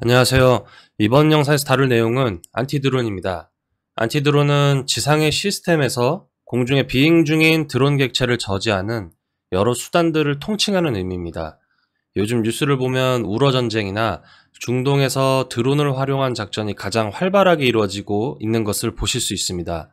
안녕하세요. 이번 영상에서 다룰 내용은 안티드론입니다. 안티드론은 지상의 시스템에서 공중에 비행 중인 드론 객체를 저지하는 여러 수단들을 통칭하는 의미입니다. 요즘 뉴스를 보면 우러 전쟁이나 중동에서 드론을 활용한 작전이 가장 활발하게 이루어지고 있는 것을 보실 수 있습니다.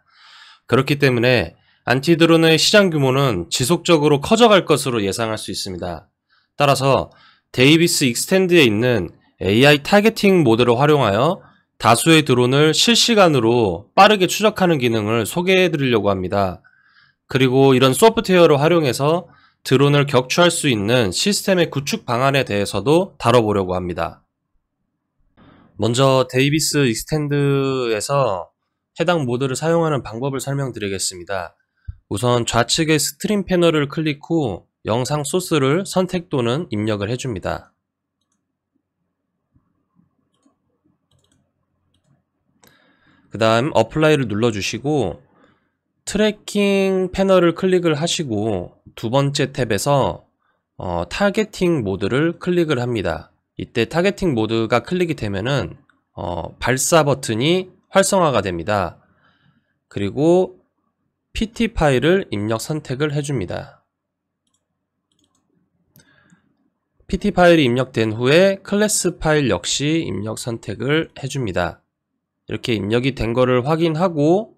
그렇기 때문에 안티드론의 시장 규모는 지속적으로 커져갈 것으로 예상할 수 있습니다. 따라서 데이비스 익스텐드에 있는 AI 타겟팅 모드를 활용하여 다수의 드론을 실시간으로 빠르게 추적하는 기능을 소개해 드리려고 합니다. 그리고 이런 소프트웨어를 활용해서 드론을 격추할 수 있는 시스템의 구축 방안에 대해서도 다뤄보려고 합니다. 먼저 데이비스 익스텐드에서 해당 모드를 사용하는 방법을 설명드리겠습니다. 우선 좌측의 스트림 패널을 클릭 후 영상 소스를 선택 또는 입력을 해줍니다. 그 다음 어플라이를 눌러주시고 트래킹 패널을 클릭을 하시고 두 번째 탭에서 타겟팅 모드를 클릭을 합니다. 이때 타겟팅 모드가 클릭이 되면은 발사 버튼이 활성화가 됩니다. 그리고 PT 파일을 입력 선택을 해줍니다. PT 파일이 입력된 후에 클래스 파일 역시 입력 선택을 해줍니다. 이렇게 입력이 된 거를 확인하고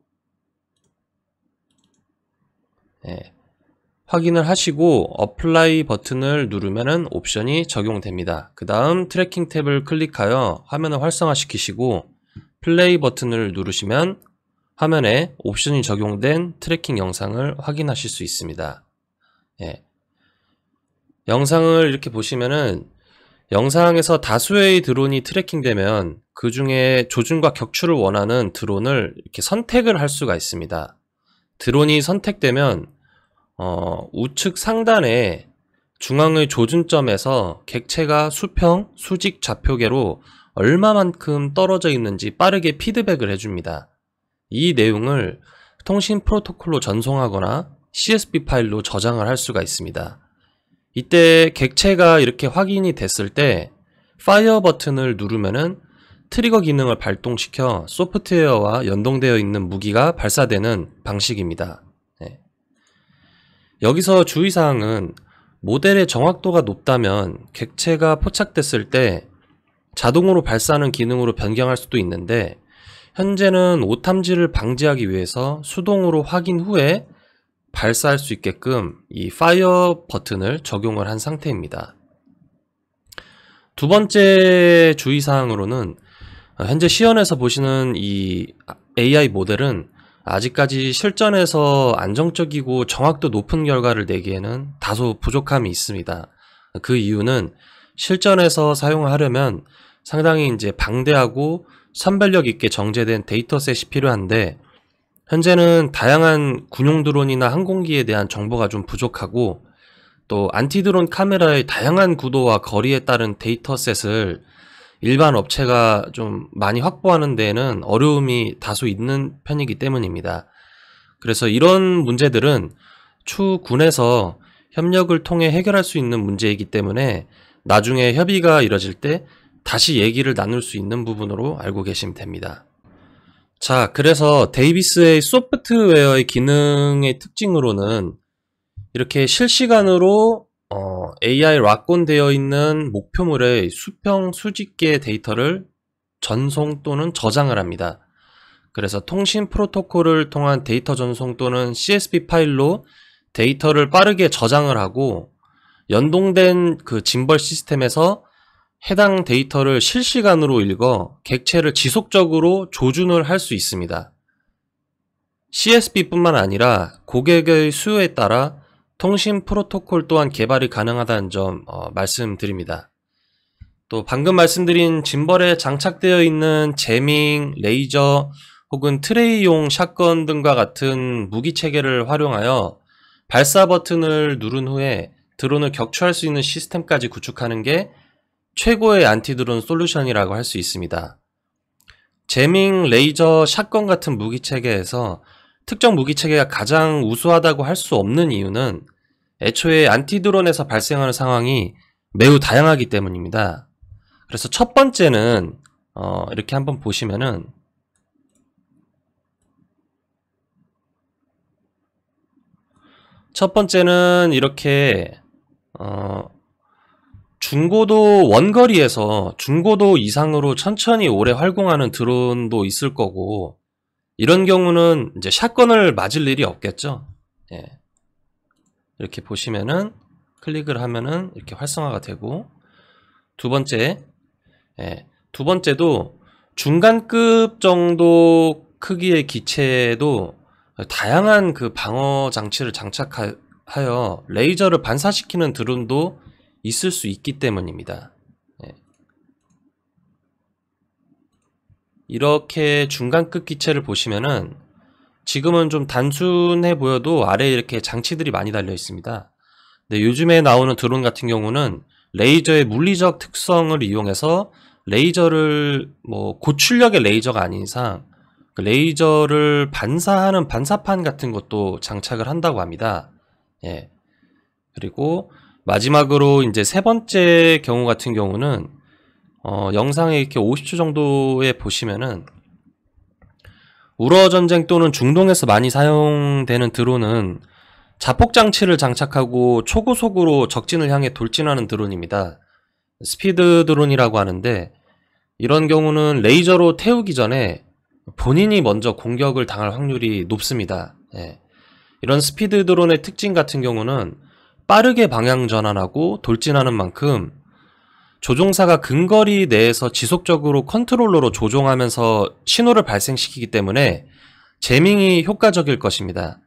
확인을 하시고 어플라이 버튼을 누르면 옵션이 적용됩니다. 그 다음 트래킹 탭을 클릭하여 화면을 활성화시키시고 플레이 버튼을 누르시면 화면에 옵션이 적용된 트래킹 영상을 확인하실 수 있습니다. 영상을 이렇게 보시면은 영상에서 다수의 드론이 트래킹되면 그 중에 조준과 격추를 원하는 드론을 이렇게 선택을 할 수가 있습니다. 드론이 선택되면 우측 상단에 중앙의 조준점에서 객체가 수평, 수직 좌표계로 얼마만큼 떨어져 있는지 빠르게 피드백을 해줍니다. 이 내용을 통신 프로토콜로 전송하거나 CSV 파일로 저장을 할 수가 있습니다. 이때 객체가 이렇게 확인이 됐을 때 파이어 버튼을 누르면은 트리거 기능을 발동시켜 소프트웨어와 연동되어 있는 무기가 발사되는 방식입니다. 여기서 주의사항은 모델의 정확도가 높다면 객체가 포착됐을 때 자동으로 발사하는 기능으로 변경할 수도 있는데 현재는 오탐지를 방지하기 위해서 수동으로 확인 후에 발사할 수 있게끔 이 파이어 버튼을 적용을 한 상태입니다. 두 번째 주의사항으로는 현재 시연에서 보시는 이 AI 모델은 아직까지 실전에서 안정적이고 정확도 높은 결과를 내기에는 다소 부족함이 있습니다. 그 이유는 실전에서 사용하려면 상당히 이제 방대하고 선별력 있게 정제된 데이터셋이 필요한데 현재는 다양한 군용 드론이나 항공기에 대한 정보가 좀 부족하고 또 안티드론 카메라의 다양한 구도와 거리에 따른 데이터셋을 일반 업체가 좀 많이 확보하는 데에는 어려움이 다소 있는 편이기 때문입니다. 그래서 이런 문제들은 추군에서 협력을 통해 해결할 수 있는 문제이기 때문에 나중에 협의가 이뤄질 때 다시 얘기를 나눌 수 있는 부분으로 알고 계시면 됩니다. 자, 그래서 데이비스의 소프트웨어의 기능의 특징으로는 이렇게 실시간으로 AI 락온되어 있는 목표물의 수평 수직계 데이터를 전송 또는 저장을 합니다. 그래서 통신 프로토콜을 통한 데이터 전송 또는 CSV 파일로 데이터를 빠르게 저장을 하고 연동된 그 짐벌 시스템에서 해당 데이터를 실시간으로 읽어 객체를 지속적으로 조준을 할 수 있습니다. CSV뿐만 아니라 고객의 수요에 따라 통신 프로토콜 또한 개발이 가능하다는 점 말씀드립니다. 또 방금 말씀드린 짐벌에 장착되어 있는 제밍, 레이저 혹은 트레이용 샷건 등과 같은 무기 체계를 활용하여 발사 버튼을 누른 후에 드론을 격추할 수 있는 시스템까지 구축하는 게 최고의 안티드론 솔루션이라고 할 수 있습니다. 제밍, 레이저, 샷건 같은 무기체계에서 특정 무기체계가 가장 우수하다고 할 수 없는 이유는 애초에 안티드론에서 발생하는 상황이 매우 다양하기 때문입니다. 그래서 첫 번째는 이렇게 한번 보시면은 첫 번째는 이렇게 중고도 원거리에서 중고도 이상으로 천천히 오래 활공하는 드론도 있을 거고, 이런 경우는 이제 샷건을 맞을 일이 없겠죠. 예. 이렇게 보시면은 클릭을 하면은 이렇게 활성화가 되고, 두 번째, 예. 두 번째도 중간급 정도 크기의 기체도 다양한 그 방어 장치를 장착하여 레이저를 반사시키는 드론도 있을 수 있기 때문입니다. 예. 이렇게 중간급 기체를 보시면은 지금은 좀 단순해 보여도 아래에 이렇게 장치들이 많이 달려 있습니다. 근데 요즘에 나오는 드론 같은 경우는 레이저의 물리적 특성을 이용해서 레이저를 뭐 고출력의 레이저가 아닌 이상 그 레이저를 반사하는 반사판 같은 것도 장착을 한다고 합니다. 예. 그리고 마지막으로 이제 세 번째 경우 같은 경우는 영상에 이렇게 50초 정도에 보시면은 우러 전쟁 또는 중동에서 많이 사용되는 드론은 자폭 장치를 장착하고 초고속으로 적진을 향해 돌진하는 드론입니다. 스피드 드론이라고 하는데, 이런 경우는 레이저로 태우기 전에 본인이 먼저 공격을 당할 확률이 높습니다. 예. 이런 스피드 드론의 특징 같은 경우는 빠르게 방향 전환하고 돌진하는 만큼 조종사가 근거리 내에서 지속적으로 컨트롤러로 조종하면서 신호를 발생시키기 때문에 제밍이 효과적일 것입니다.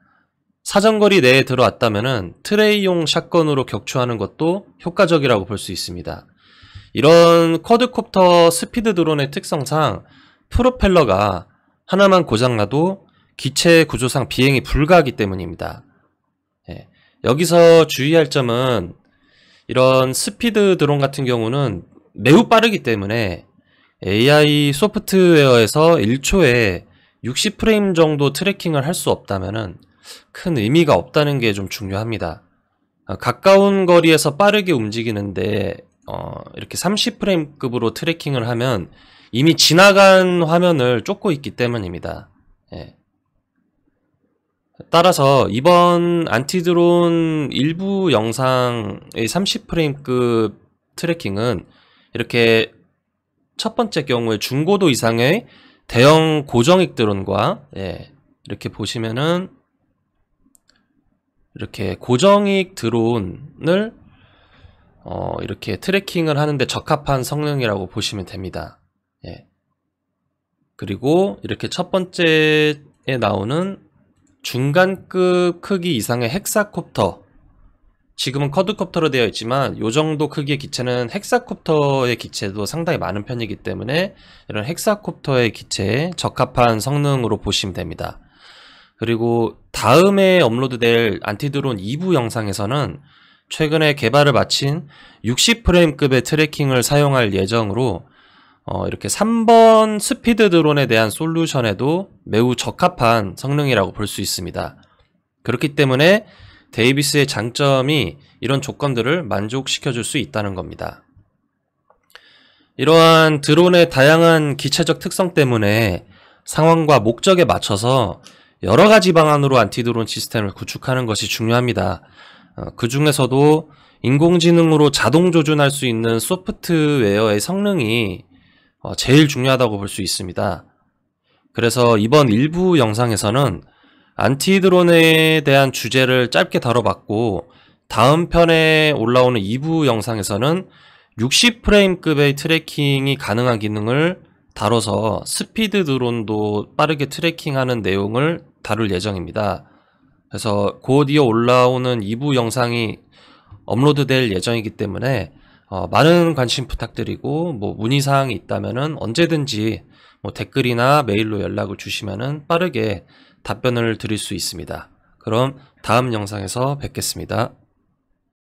사정거리 내에 들어왔다면은 트레이용 샷건으로 격추하는 것도 효과적이라고 볼 수 있습니다. 이런 쿼드콥터 스피드 드론의 특성상 프로펠러가 하나만 고장나도 기체 구조상 비행이 불가하기 때문입니다. 예. 여기서 주의할 점은 이런 스피드 드론 같은 경우는 매우 빠르기 때문에 AI 소프트웨어에서 1초에 60프레임 정도 트래킹을 할 수 없다면은 큰 의미가 없다는 게 좀 중요합니다. 가까운 거리에서 빠르게 움직이는데 이렇게 30프레임급으로 트래킹을 하면 이미 지나간 화면을 쫓고 있기 때문입니다. 예. 따라서 이번 안티드론 일부 영상의 30프레임급 트래킹은 이렇게 첫 번째 경우에 중고도 이상의 대형 고정익 드론과 이렇게 보시면은 이렇게 고정익 드론을 이렇게 트래킹을 하는데 적합한 성능이라고 보시면 됩니다. 그리고 이렇게 첫 번째에 나오는 중간급 크기 이상의 헥사콥터, 지금은 쿼드콥터로 되어 있지만 이 정도 크기의 기체는 헥사콥터의 기체도 상당히 많은 편이기 때문에 이런 헥사콥터의 기체에 적합한 성능으로 보시면 됩니다. 그리고 다음에 업로드될 안티드론 2부 영상에서는 최근에 개발을 마친 60프레임급의 트래킹을 사용할 예정으로 이렇게 3번 스피드 드론에 대한 솔루션에도 매우 적합한 성능이라고 볼 수 있습니다. 그렇기 때문에 데이비스의 장점이 이런 조건들을 만족시켜 줄 수 있다는 겁니다. 이러한 드론의 다양한 기체적 특성 때문에 상황과 목적에 맞춰서 여러 가지 방안으로 안티드론 시스템을 구축하는 것이 중요합니다. 그 중에서도 인공지능으로 자동 조준할 수 있는 소프트웨어의 성능이 제일 중요하다고 볼 수 있습니다. 그래서 이번 일부 영상에서는 안티드론에 대한 주제를 짧게 다뤄봤고, 다음 편에 올라오는 2부 영상에서는 60프레임급의 트래킹이 가능한 기능을 다뤄서 스피드 드론도 빠르게 트래킹하는 내용을 다룰 예정입니다. 그래서 곧 이어 올라오는 2부 영상이 업로드될 예정이기 때문에 많은 관심 부탁드리고, 뭐 문의사항이 있다면은 언제든지 뭐 댓글이나 메일로 연락을 주시면은 빠르게 답변을 드릴 수 있습니다. 그럼 다음 영상에서 뵙겠습니다.